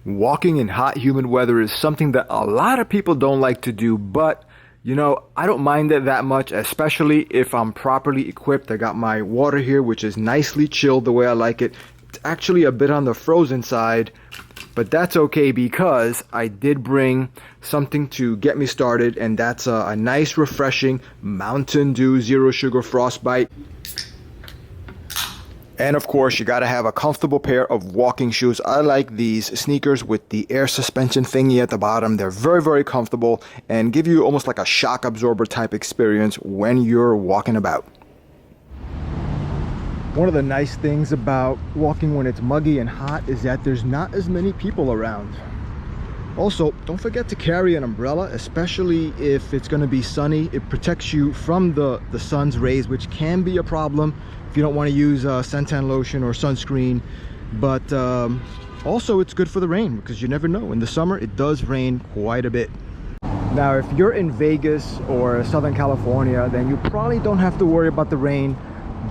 Walking in hot, humid weather is something that a lot of people don't like to do, but you know, I don't mind it that much, especially if I'm properly equipped. I got my water here, which is nicely chilled the way I like it. It's actually a bit on the frozen side, but that's okay because I did bring something to get me started, and that's a nice, refreshing Mountain Dew Zero Sugar Frostbite. And of course, you gotta have a comfortable pair of walking shoes. I like these sneakers with the air suspension thingy at the bottom. They're very, very comfortable and give you almost like a shock absorber type experience when you're walking about. One of the nice things about walking when it's muggy and hot is that there's not as many people around. Also, don't forget to carry an umbrella, especially if it's going to be sunny. It protects you from the sun's rays, which can be a problem if you don't want to use suntan lotion or sunscreen. But also it's good for the rain, because you never know. In the summer, it does rain quite a bit. Now, if you're in Vegas or Southern California, then you probably don't have to worry about the rain.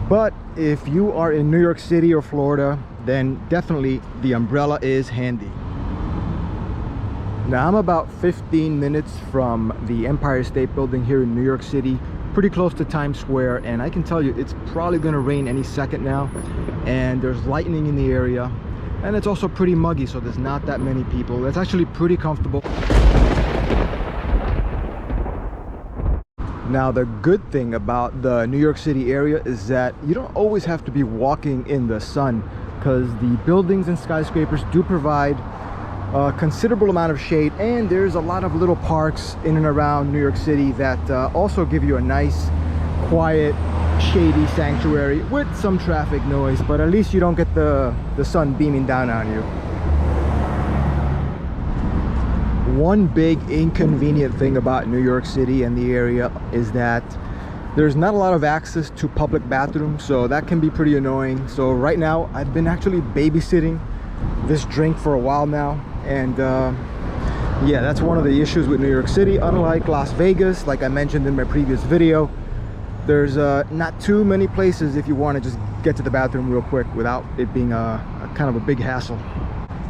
But if you are in New York City or Florida, then definitely the umbrella is handy. Now, I'm about 15 minutes from the Empire State Building here in New York City, pretty close to Times Square, and I can tell you it's probably going to rain any second now, and there's lightning in the area, and it's also pretty muggy, so there's not that many people. It's actually pretty comfortable. Now, the good thing about the New York City area is that you don't always have to be walking in the sun, because the buildings and skyscrapers do provide a considerable amount of shade, and there's a lot of little parks in and around New York City that also give you a nice, quiet, shady sanctuary with some traffic noise, but at least you don't get the sun beaming down on you. One big inconvenient thing about New York City and the area is that there's not a lot of access to public bathrooms, so that can be pretty annoying. So right now, I've been actually babysitting this drink for a while now, and yeah, that's one of the issues with New York City. Unlike Las Vegas, like I mentioned in my previous video, there's not too many places if you want to just get to the bathroom real quick without it being a kind of a big hassle.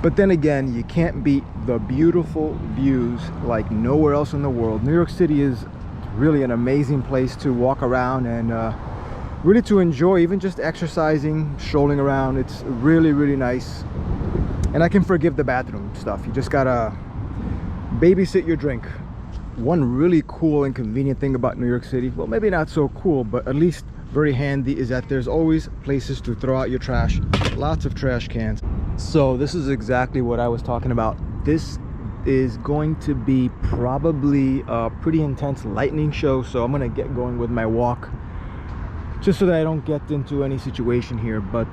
But then again, you can't beat the beautiful views like nowhere else in the world. New York City is really an amazing place to walk around and really to enjoy, even just exercising, strolling around. It's really, really nice. And I can forgive the bathroom stuff. You just gotta babysit your drink. One really cool and convenient thing about New York City, well, maybe not so cool, but at least very handy, is that there's always places to throw out your trash. Lots of trash cans. So this is exactly what I was talking about. This is going to be probably a pretty intense lightning show, so I'm gonna get going with my walk, just so that I don't get into any situation here. But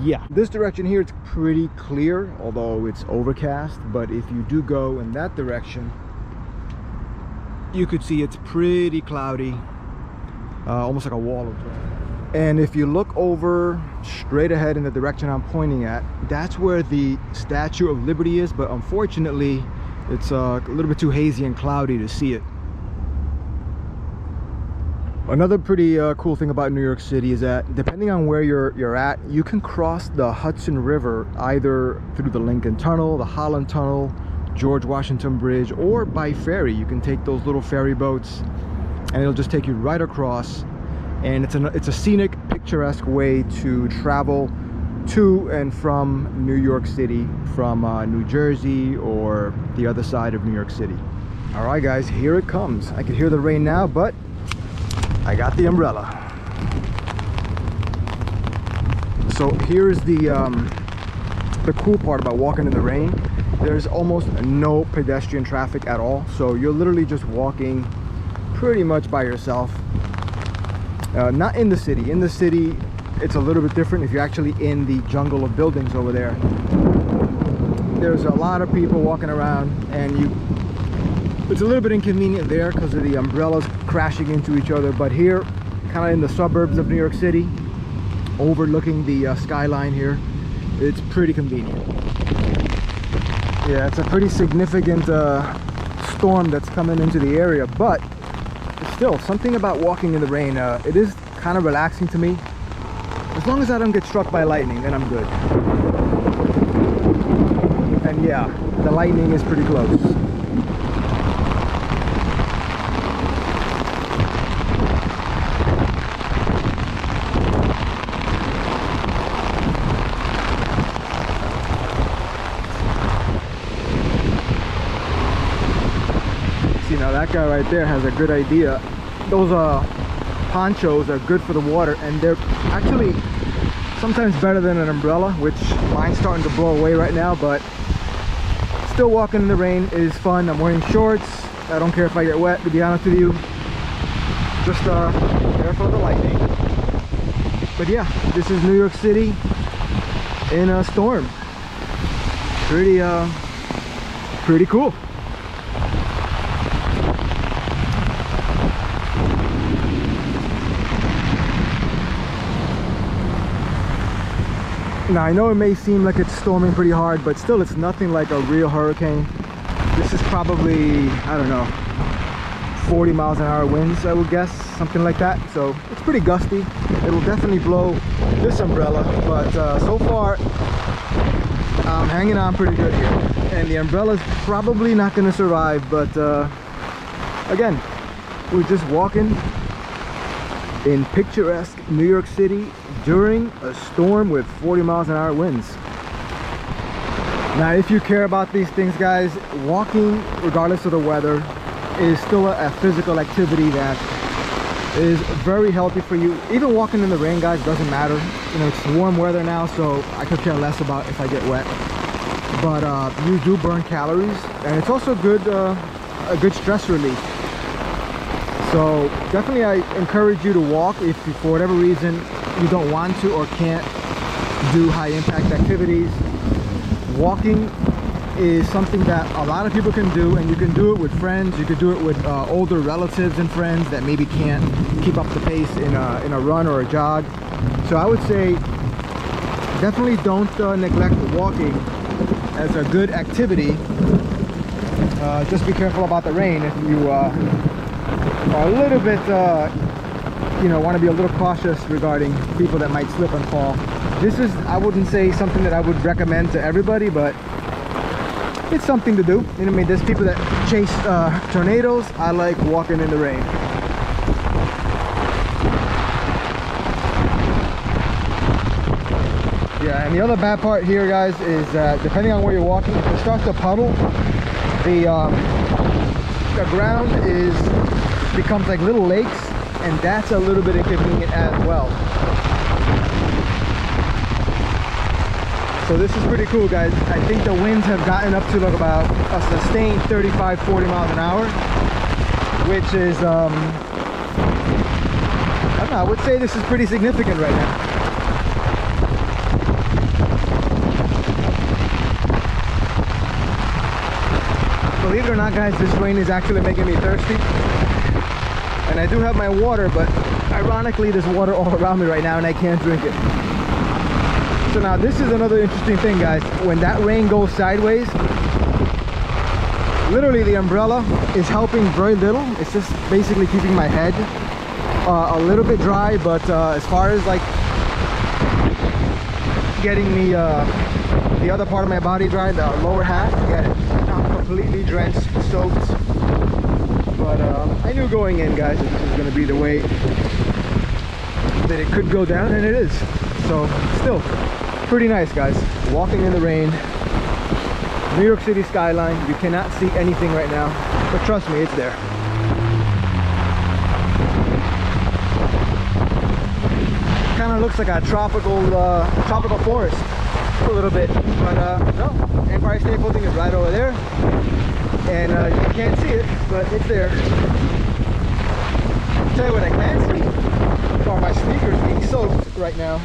yeah, this direction here, it's pretty clear, although it's overcast. But if you do go in that direction, you could see it's pretty cloudy, almost like a wall of cloud. And if you look over straight ahead in the direction I'm pointing at, that's where the Statue of Liberty is, but unfortunately it's a little bit too hazy and cloudy to see it. Another pretty cool thing about New York City is that depending on where you're at, you can cross the Hudson River either through the Lincoln Tunnel, the Holland Tunnel, George Washington Bridge, or by ferry. You can take those little ferry boats and it'll just take you right across. And it's a scenic, picturesque way to travel to and from New York City from New Jersey or the other side of New York City. All right, guys, here it comes. I can hear the rain now, but I got the umbrella. So here's the cool part about walking in the rain. There's almost no pedestrian traffic at all, so you're literally just walking pretty much by yourself. Not in the city. In the city, it's a little bit different. If you're actually in the jungle of buildings over there, there's a lot of people walking around, and it's a little bit inconvenient there because of the umbrellas crashing into each other. But here, kind of in the suburbs of New York City, overlooking the skyline here, it's pretty convenient. Yeah, it's a pretty significant storm that's coming into the area, but still, something about walking in the rain, it is kind of relaxing to me. As long as I don't get struck by lightning, then I'm good. And yeah, the lightning is pretty close. See, now that guy right there has a good idea. Those ponchos are good for the water, and they're actually sometimes better than an umbrella, which mine's starting to blow away right now, but still walking in the rain is fun. I'm wearing shorts. I don't care if I get wet, to be honest with you. Just careful of the lightning. But yeah, this is New York City in a storm. Pretty cool. Now I know it may seem like it's storming pretty hard, but still it's nothing like a real hurricane. This is probably, I don't know, 40 miles an hour winds, I would guess, something like that. So it's pretty gusty. It'll definitely blow this umbrella, but so far I'm hanging on pretty good here. And the umbrella's probably not going to survive, but again, we're just walking in picturesque New York City during a storm with 40 miles an hour winds. Now, if you care about these things, guys, walking regardless of the weather is still a physical activity that is very healthy for you. Even walking in the rain, guys, doesn't matter. You know, it's warm weather now, so I could care less about if I get wet. But you do burn calories, and it's also good, a good stress relief. So definitely I encourage you to walk if for whatever reason you don't want to or can't do high impact activities. Walking is something that a lot of people can do, and you can do it with friends. You could do it with older relatives and friends that maybe can't keep up the pace in a run or a jog. So I would say definitely don't neglect walking as a good activity. Just be careful about the rain if you are a little bit you know, want to be a little cautious regarding people that might slip and fall. This is, I wouldn't say something that I would recommend to everybody, but it's something to do. You know, I mean, there's people that chase tornadoes. I like walking in the rain. Yeah, and the other bad part here, guys, is depending on where you're walking, if it starts to puddle, the ground becomes like little lakes, and that's a little bit inconvenient as well. So this is pretty cool, guys. I think the winds have gotten up to like about a sustained 35-40 miles an hour, which is I don't know, I would say this is pretty significant right now. Believe it or not, guys, this rain is actually making me thirsty. And I do have my water, but ironically there's water all around me right now and I can't drink it. So now this is another interesting thing, guys. When that rain goes sideways, literally the umbrella is helping very little. It's just basically keeping my head a little bit dry, but as far as like getting the other part of my body dry, the lower half, get it. I'm completely drenched, soaked. But I knew going in, guys, that this was going to be the way that it could go down, and it is. So still pretty nice, guys. Walking in the rain, New York City skyline. You cannot see anything right now, but trust me, it's there. Kind of looks like a tropical forest a little bit, but no, Empire State Building is right over there, and you can't see it, but it's there. I'll tell you what I can see are my speakers being soaked right now.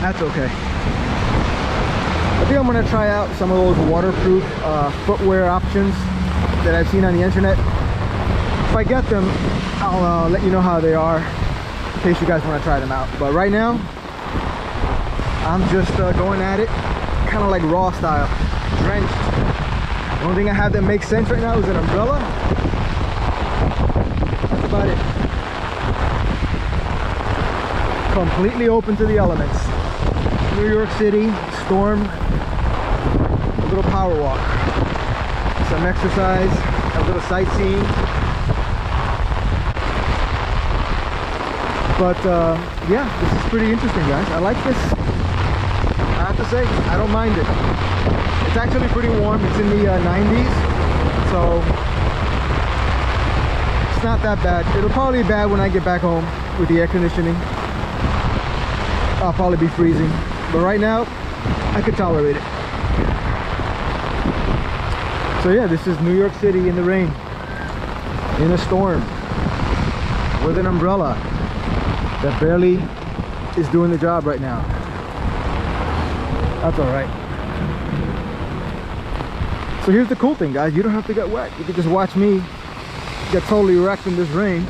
That's okay. I think I'm going to try out some of those waterproof footwear options that I've seen on the internet. If I get them, I'll let you know how they are in case you guys want to try them out. But right now, I'm just going at it kind of like raw style, drenched. The only thing I have that makes sense right now is an umbrella. That's about it. Completely open to the elements. New York City, Storm, a little power walk, some exercise, a little sightseeing. But yeah, this is pretty interesting, guys. I like this. I have to say, I don't mind it. It's actually pretty warm. It's in the 90s, so it's not that bad. It'll probably be bad when I get back home with the air conditioning. I'll probably be freezing, but right now I could tolerate it. So yeah, this is New York City in the rain, in a storm, with an umbrella that barely is doing the job right now. That's all right. So here's the cool thing, guys. You don't have to get wet. You can just watch me get totally wrecked in this rain.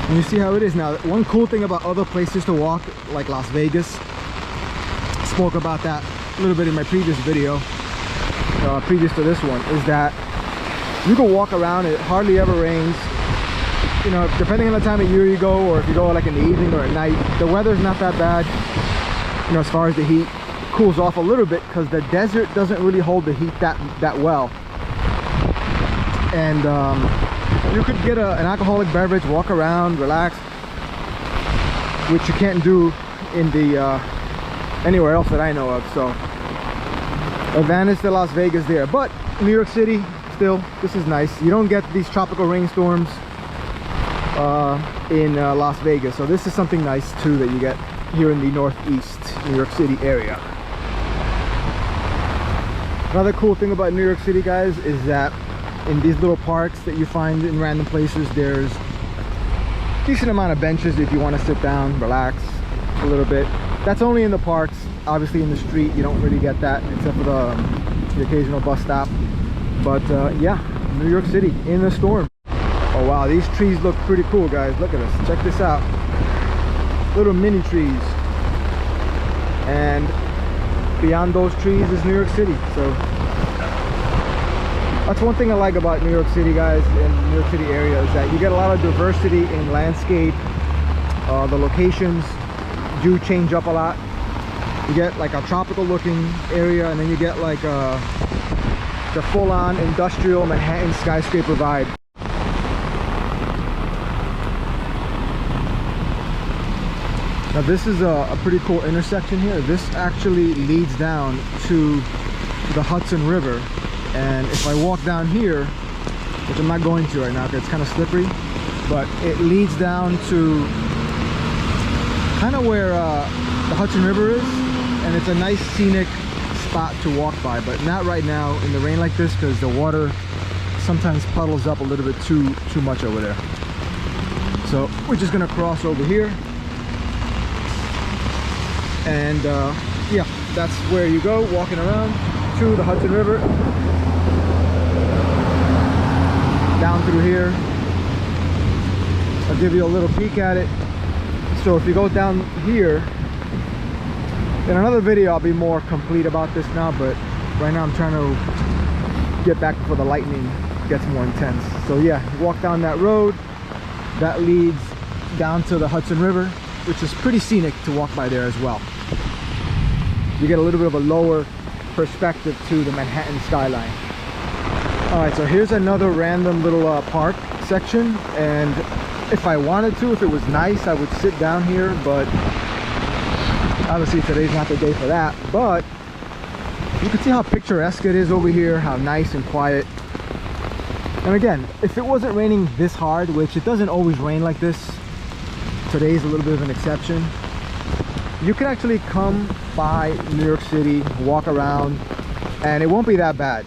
And you see how it is now. One cool thing about other places to walk, like Las Vegas, I spoke about that a little bit in my previous video, previous to this one, is that you can walk around. It hardly ever rains. You know, depending on the time of year you go, or if you go like in the evening or at night, the weather's not that bad. You know, as far as the heat, it cools off a little bit because the desert doesn't really hold the heat that well. And you could get an alcoholic beverage, walk around, relax, which you can't do in the anywhere else that I know of. So advantage to Las Vegas there. But New York City, still, this is nice. You don't get these tropical rainstorms in Las Vegas, so this is something nice too that you get here in the northeast New York City area. Another cool thing about New York City, guys, is that in these little parks that you find in random places, there's a decent amount of benches if you want to sit down, relax a little bit. That's only in the parks. Obviously in the street you don't really get that, except for the occasional bus stop. But yeah, New York City in the storm. Oh wow, these trees look pretty cool, guys. Look at this, check this out. Little mini trees, and beyond those trees is New York City. So that's one thing I like about New York City, guys, in New York City area, is that you get a lot of diversity in landscape. The locations do change up a lot. You get like a tropical looking area, and then you get like the full-on industrial Manhattan skyscraper vibe. Now this is a pretty cool intersection here. This actually leads down to the Hudson River, and if I walk down here, which I'm not going to right now because it's kind of slippery, but it leads down to kind of where the Hudson River is, and it's a nice scenic spot to walk by, but not right now in the rain like this, because the water sometimes puddles up a little bit too much over there. So we're just gonna cross over here. And yeah, that's where you go, walking around to the Hudson River, down through here. I'll give you a little peek at it. So if you go down here, in another video I'll be more complete about this now, but right now I'm trying to get back before the lightning gets more intense. So yeah, you walk down that road that leads down to the Hudson River, which is pretty scenic to walk by there as well. You get a little bit of a lower perspective to the Manhattan skyline. All right, so here's another random little park section, and if I wanted to, if it was nice, I would sit down here, but obviously today's not the day for that. But you can see how picturesque it is over here, how nice and quiet. And again, if it wasn't raining this hard, which it doesn't always rain like this, today's a little bit of an exception, you can actually come by New York City, walk around, and it won't be that bad.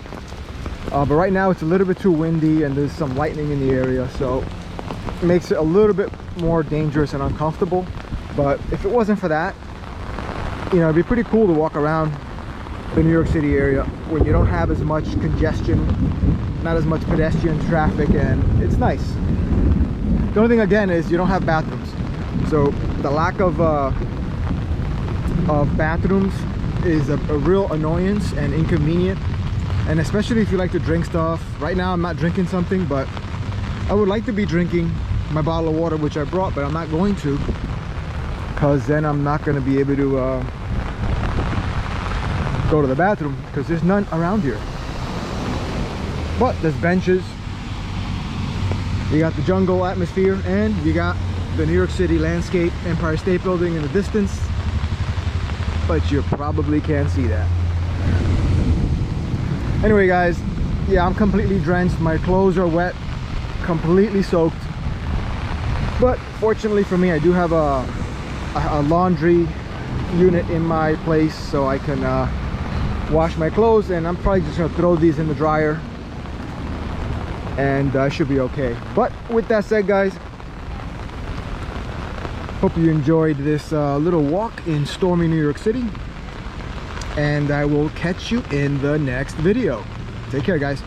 But right now it's a little bit too windy and there's some lightning in the area, so it makes it a little bit more dangerous and uncomfortable. But if it wasn't for that, you know, it'd be pretty cool to walk around the New York City area when you don't have as much congestion, not as much pedestrian traffic, and it's nice. The only thing again is you don't have bathrooms, so the lack of bathrooms is a real annoyance and inconvenient, and especially if you like to drink stuff. Right now I'm not drinking something, but I would like to be drinking my bottle of water, which I brought, but I'm not going to, because then I'm not going to be able to go to the bathroom because there's none around here. But there's benches, you got the jungle atmosphere, and you got the New York City landscape, Empire State Building in the distance, but you probably can't see that. Anyway guys, yeah, I'm completely drenched, my clothes are wet, completely soaked, but fortunately for me I do have a laundry unit in my place, so I can wash my clothes, and I'm probably just gonna throw these in the dryer and I should be okay. But with that said guys, hope you enjoyed this little walk in stormy New York City, and I will catch you in the next video. Take care guys.